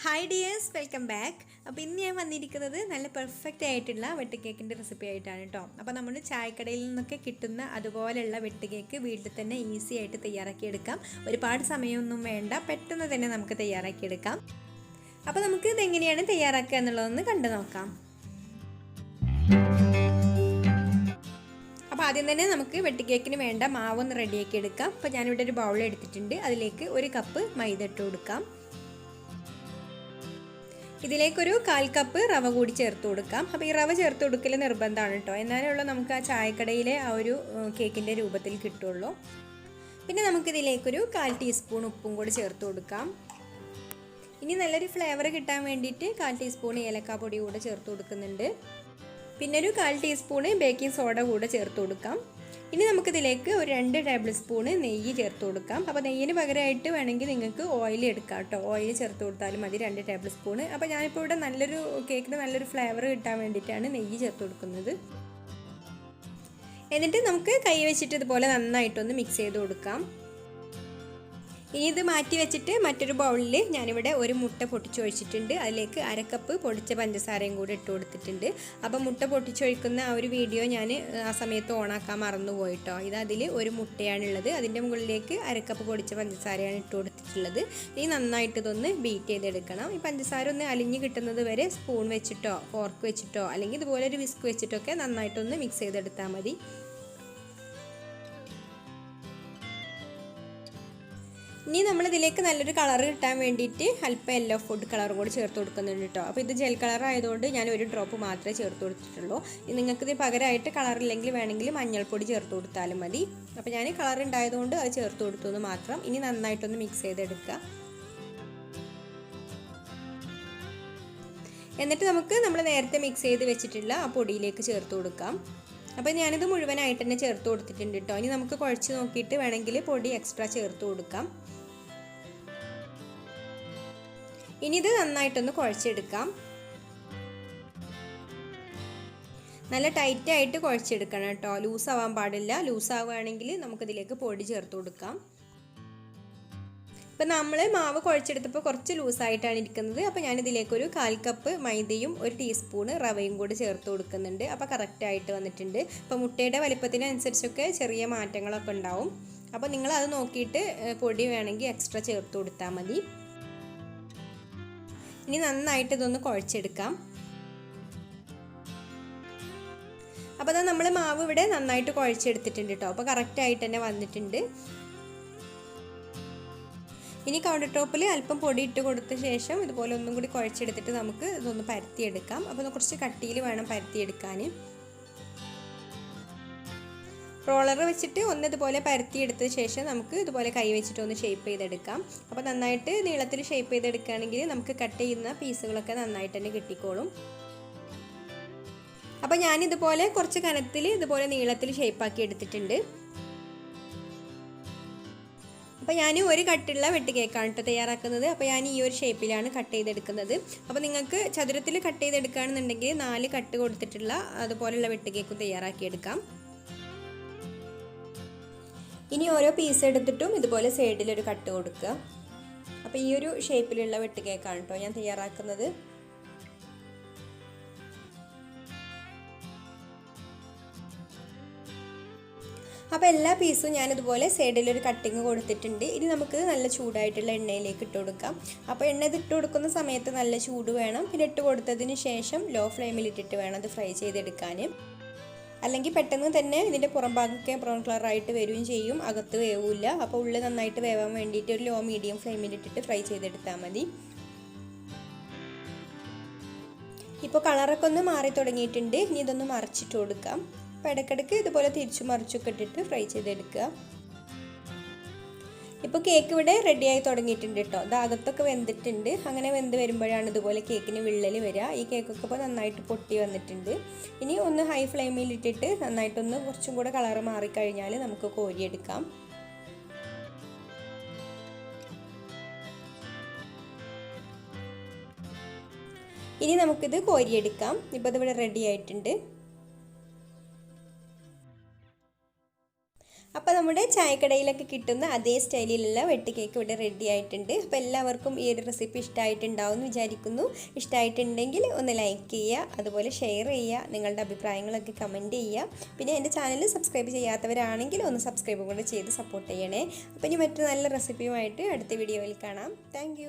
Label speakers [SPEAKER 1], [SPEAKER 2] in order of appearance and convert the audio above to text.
[SPEAKER 1] Hi dears, welcome back. അപ്പോൾ ഇന്ന് ഞാൻ വന്നിരിക്കുന്നത് നല്ല പെർഫെക്റ്റ് ആയിട്ടുള്ള വെട്ട് കേക്കിൻ്റെ റെസിപ്പി ആയിട്ടാണ് കേട്ടോ. അപ്പോൾ നമ്മൾ ചായക്കടയിൽ നിന്നൊക്കെ കിട്ടുന്ന അതുപോലെയുള്ള വെട്ട് കേക്ക് വീട്ടിൽ തന്നെ ഈസി ആയിട്ട് തയ്യാറാക്കിയെടുക്കാം. ഒരുപാട് സമയമൊന്നും വേണ്ട, പെട്ടെന്ന് തന്നെ നമുക്ക് തയ്യാറാക്കിയെടുക്കാം. അപ്പോൾ നമുക്ക് ഇതെങ്ങനെയാണ് തയ്യാറാക്കുക എന്നുള്ളതൊന്ന് കണ്ടു നോക്കാം. അപ്പോൾ ആദ്യം തന്നെ നമുക്ക് വെട്ട് കേക്കിന് വേണ്ട മാവൊന്ന് റെഡിയാക്കി എടുക്കാം. അപ്പോൾ ഞാനിവിടെ ഒരു ബൗൾ എടുത്തിട്ടുണ്ട്. അതിലേക്ക് 1 കപ്പ് മൈദ ഇട്ട് കൊടുക്കാം. ഇതിലേക്കൊരു 1/4 കപ്പ് റവ കൂടി ചേർത്ത് കൊടുക്കാം. അപ്പോൾ ഈ റവ ചേർത്ത് കൊടുക്കൽ നിർബന്ധമാണ് കേട്ടോ, എന്നാലുള്ള നമുക്ക് ആ ചായക്കടയിലെ ആ ഒരു കേക്കിൻ്റെ രൂപത്തിൽ കിട്ടുള്ളൂ. പിന്നെ നമുക്കിതിലേക്കൊരു 1/4 ടീസ്പൂൺ ഉപ്പും കൂടി ചേർത്ത് കൊടുക്കാം. ഇനി നല്ലൊരു ഫ്ലേവർ കിട്ടാൻ വേണ്ടിയിട്ട് 1/4 ടീസ്പൂൺ ഏലക്കാപ്പൊടി കൂടെ ചേർത്ത് കൊടുക്കുന്നുണ്ട്. പിന്നെ ഒരു 1/4 ടീസ്പൂൺ ബേക്കിംഗ് സോഡ കൂടെ ചേർത്ത് കൊടുക്കാം. ഇനി നമുക്കിതിലേക്ക് ഒരു 2 ടേബിൾ സ്പൂണ് നെയ്യ് ചേർത്ത് കൊടുക്കാം. അപ്പോൾ നെയ്യിന് പകരമായിട്ട് വേണമെങ്കിൽ നിങ്ങൾക്ക് ഓയിൽ എടുക്കാം കേട്ടോ. ഓയിൽ ചേർത്ത് കൊടുത്താലും മതി, 2 ടേബിൾ സ്പൂണ്. അപ്പോൾ ഞാനിപ്പോൾ ഇവിടെ കേക്കിന് നല്ലൊരു ഫ്ലേവർ കിട്ടാൻ വേണ്ടിയിട്ടാണ് നെയ്യ് ചേർത്ത് കൊടുക്കുന്നത്. എന്നിട്ട് നമുക്ക് കൈ വെച്ചിട്ട് ഇതുപോലെ നന്നായിട്ടൊന്ന് മിക്സ് ചെയ്ത് കൊടുക്കാം. ഇനി ഇത് മാറ്റി വെച്ചിട്ട് മറ്റൊരു ബൗളിൽ ഞാനിവിടെ ഒരു മുട്ട പൊട്ടിച്ചൊഴിച്ചിട്ടുണ്ട്. അതിലേക്ക് 1/2 കപ്പ് പൊടിച്ച പഞ്ചസാരയും കൂടി ഇട്ട് കൊടുത്തിട്ടുണ്ട്. അപ്പോൾ മുട്ട പൊട്ടിച്ചൊഴിക്കുന്ന ആ ഒരു വീഡിയോ ഞാൻ ആ സമയത്ത് ഓണാക്കാൻ മറന്നുപോയിട്ടോ. അതിൽ ഒരു മുട്ടയാണുള്ളത്. അതിൻ്റെ മുകളിലേക്ക് 1/2 കപ്പ് പൊടിച്ച പഞ്ചസാരയാണ് ഇട്ട് കൊടുത്തിട്ടുള്ളത്. ഇനി നന്നായിട്ട് ഇതൊന്ന് ബീറ്റ് ചെയ്തെടുക്കണം. ഈ പഞ്ചസാര ഒന്ന് അലിഞ്ഞ് കിട്ടുന്നത് വരെ സ്പൂൺ വെച്ചിട്ടോ ഫോർക്ക് വെച്ചിട്ടോ അല്ലെങ്കിൽ ഇതുപോലെ ഒരു വിസ്ക് വെച്ചിട്ടൊക്കെ നന്നായിട്ടൊന്ന് മിക്സ് ചെയ്തെടുത്താൽ മതി. ഇനി നമ്മളിതിലേക്ക് നല്ലൊരു കളർ കിട്ടാൻ വേണ്ടിയിട്ട് അല്പം യെല്ലോ ഫുഡ് കളറും കൂടി ചേർത്ത് കൊടുക്കുന്നുണ്ട് കേട്ടോ. അപ്പോൾ ഇത് ജെൽ കളർ ആയതുകൊണ്ട് ഞാൻ ഒരു ഡ്രോപ്പ് മാത്രമേ ചേർത്ത് കൊടുത്തിട്ടുള്ളൂ. നിങ്ങൾക്കിത് പകരമായിട്ട് കളറില്ലെങ്കിൽ വേണമെങ്കിൽ മഞ്ഞൾപ്പൊടി ചേർത്ത് കൊടുത്താലും മതി. അപ്പോൾ ഞാൻ കളർ ഉണ്ടായതുകൊണ്ട് അത് ചേർത്ത് കൊടുത്തു എന്ന് മാത്രം. ഇനി നന്നായിട്ടൊന്ന് മിക്സ് ചെയ്തെടുക്കുക. എന്നിട്ട് നമുക്ക് നമ്മൾ നേരത്തെ മിക്സ് ചെയ്ത് വെച്ചിട്ടുള്ള ആ പൊടിയിലേക്ക് ചേർത്ത് കൊടുക്കാം. അപ്പോൾ ഞാനിത് മുഴുവനായിട്ട് തന്നെ ചേർത്ത് കൊടുത്തിട്ടുണ്ട് കേട്ടോ. ഇനി നമുക്ക് കുഴച്ച് നോക്കിയിട്ട് വേണമെങ്കിൽ പൊടി എക്സ്ട്രാ ചേർത്ത് കൊടുക്കാം. ഇനി ഇത് നന്നായിട്ടൊന്ന് കുഴച്ചെടുക്കാം. നല്ല ടൈറ്റായിട്ട് കുഴച്ചെടുക്കണം കേട്ടോ, ലൂസ് ആവാൻ പാടില്ല. ലൂസ് ആവുകയാണെങ്കിൽ നമുക്കിതിലേക്ക് പൊടി ചേർത്ത് കൊടുക്കാം. ഇപ്പം നമ്മൾ മാവ് കുഴച്ചെടുത്തപ്പോൾ കുറച്ച് ലൂസായിട്ടാണ് ഇരിക്കുന്നത്. അപ്പോൾ ഞാനിതിലേക്കൊരു 1/4 കപ്പ് മൈദയും 1 ടീസ്പൂണ് റവയും കൂടി ചേർത്ത് കൊടുക്കുന്നുണ്ട്. അപ്പോൾ കറക്റ്റായിട്ട് വന്നിട്ടുണ്ട്. അപ്പോൾ മുട്ടയുടെ വലിപ്പത്തിനനുസരിച്ചൊക്കെ ചെറിയ മാറ്റങ്ങളൊക്കെ ഉണ്ടാവും. അപ്പോൾ നിങ്ങളത് നോക്കിയിട്ട് പൊടി വേണമെങ്കിൽ എക്സ്ട്രാ ചേർത്ത് കൊടുത്താൽ മതി. ഇനി നന്നായിട്ട് ഇതൊന്ന് കുഴച്ചെടുക്കാം. അപ്പോൾ അതാ നമ്മൾ മാവ് ഇവിടെ നന്നായിട്ട് കുഴച്ചെടുത്തിട്ടുണ്ട് കേട്ടോ. അപ്പോൾ കറക്റ്റായിട്ട് തന്നെ വന്നിട്ടുണ്ട്. ഇനി കൗണ്ടർ ടോപ്പിൽ അല്പം പൊടി ഇട്ട് കൊടുത്ത ശേഷം ഇതുപോലെ ഒന്നും കൂടി കുഴച്ചെടുത്തിട്ട് നമുക്ക് ഇതൊന്ന് പരത്തിയെടുക്കാം. അപ്പോൾ കുറച്ച് കട്ടിയിൽ വേണം പരത്തിയെടുക്കാൻ. റോളർ വെച്ചിട്ട് ഒന്ന് ഇതുപോലെ പരത്തിയെടുത്ത ശേഷം നമുക്ക് ഇതുപോലെ കൈ വെച്ചിട്ട് ഒന്ന് ഷേപ്പ് ചെയ്തെടുക്കാം. അപ്പോൾ നന്നായിട്ട് നീളത്തിൽ ഷേപ്പ് ചെയ്തെടുക്കുകയാണെങ്കിൽ നമുക്ക് കട്ട് ചെയ്യുന്ന പീസുകളൊക്കെ നന്നായിട്ട് തന്നെ കിട്ടിക്കോളും. അപ്പോൾ ഞാനിതുപോലെ കുറച്ച് കനത്തിൽ ഇതുപോലെ നീളത്തിൽ ഷേപ്പാക്കി എടുത്തിട്ടുണ്ട്. അപ്പോൾ ഞാൻ ഒരു കട്ടുള്ള വെട്ട് കേക്കാണ് കേട്ടോ തയ്യാറാക്കുന്നത്. അപ്പോൾ ഞാൻ ഈ ഒരു ഷേപ്പിലാണ് കട്ട് ചെയ്തെടുക്കുന്നത്. അപ്പോൾ നിങ്ങൾക്ക് ചതുരത്തിൽ കട്ട് ചെയ്തെടുക്കുകയാണെന്നുണ്ടെങ്കിൽ 4 കട്ട് കൊടുത്തിട്ടുള്ള അതുപോലെയുള്ള വെട്ട് കേക്കും തയ്യാറാക്കിയെടുക്കാം. ഇനി ഓരോ പീസ് എടുത്തിട്ടും ഇതുപോലെ സൈഡിലൊരു കട്ട് കൊടുക്കുക. അപ്പോൾ ഈ ഒരു ഷേപ്പിലുള്ള വെട്ട് കേക്കാണ് കേട്ടോ ഞാൻ തയ്യാറാക്കുന്നത്. അപ്പോൾ എല്ലാ പീസും ഞാനിതുപോലെ സൈഡിലൊരു കട്ടിങ് കൊടുത്തിട്ടുണ്ട്. ഇനി നമുക്ക് നല്ല ചൂടായിട്ടുള്ള എണ്ണയിലേക്ക് ഇട്ട് കൊടുക്കാം. അപ്പോൾ എണ്ണ ഇട്ട് കൊടുക്കുന്ന സമയത്ത് നല്ല ചൂട് വേണം. പിന്നെ ഇട്ട് കൊടുത്തതിന് ശേഷം ലോ ഫ്ലെയിമിൽ ഇട്ടിട്ട് വേണം അത് ഫ്രൈ ചെയ്തെടുക്കാൻ. അല്ലെങ്കിൽ പെട്ടെന്ന് തന്നെ ഇതിൻ്റെ പുറം ഭാഗമൊക്കെ ബ്രൗൺ കളറായിട്ട് വരികയും ചെയ്യും, അകത്ത് വേവില്ല. അപ്പോൾ ഉള്ളിൽ നന്നായിട്ട് വേവാൻ വേണ്ടിയിട്ട് ഒരു ലോ മീഡിയം ഫ്ലെയിമിൽ ഇട്ടിട്ട് ഫ്രൈ ചെയ്തെടുത്താൽ മതി. ഇപ്പോൾ കളറൊക്കെ ഒന്ന് മാറി തുടങ്ങിയിട്ടുണ്ട്. ഇനി ഇതൊന്ന് മറിച്ചിട്ട് കൊടുക്കാം. അപ്പോൾ ഇടയ്ക്കിടയ്ക്ക് ഇതുപോലെ തിരിച്ചു മറിച്ചൊക്കെ ഇട്ടിട്ട് ഫ്രൈ ചെയ്തെടുക്കുക. ഇപ്പോൾ കേക്ക് ഇവിടെ റെഡിയായി തുടങ്ങിയിട്ടുണ്ട് കേട്ടോ. ഇത് അകത്തൊക്കെ വെന്തിട്ടുണ്ട്. അങ്ങനെ വെന്ത് വരുമ്പോഴാണ് ഇതുപോലെ കേക്കിന് വിള്ളൽ വരിക. ഈ കേക്കൊക്കെ ഇപ്പോൾ നന്നായിട്ട് പൊട്ടി വന്നിട്ടുണ്ട്. ഇനി ഒന്ന് ഹൈ ഫ്ലെയിമിൽ ഇട്ടിട്ട് നന്നായിട്ടൊന്ന് കുറച്ചും കൂടെ കളർ മാറിക്കഴിഞ്ഞാൽ നമുക്ക് കോരിയെടുക്കാം. ഇനി നമുക്കിത് കോരിയെടുക്കാം. ഇപ്പോൾ ഇതിവിടെ റെഡി ആയിട്ടുണ്ട്. അപ്പോൾ നമ്മുടെ ചായക്കടയിലൊക്കെ കിട്ടുന്ന അതേ സ്റ്റൈലിലുള്ള വെട്ട് കേക്ക് ഇവിടെ റെഡി ആയിട്ടുണ്ട്. അപ്പോൾ എല്ലാവർക്കും ഈ ഒരു റെസിപ്പി ഇഷ്ടമായിട്ടുണ്ടാവും എന്ന് വിചാരിക്കുന്നു. ഇഷ്ടമായിട്ടുണ്ടെങ്കിൽ ഒന്ന് ലൈക്ക് ചെയ്യുക, അതുപോലെ ഷെയർ ചെയ്യുക, നിങ്ങളുടെ അഭിപ്രായങ്ങളൊക്കെ കമൻറ്റ് ചെയ്യുക. പിന്നെ എൻ്റെ ചാനൽ സബ്സ്ക്രൈബ് ചെയ്യാത്തവരാണെങ്കിൽ ഒന്ന് സബ്സ്ക്രൈബ് കൂടെ ചെയ്ത് സപ്പോർട്ട് ചെയ്യണേ. അപ്പോൾ ഇനി മറ്റൊരു നല്ല റെസിപ്പിയുമായിട്ട് അടുത്ത വീഡിയോയിൽ കാണാം. താങ്ക്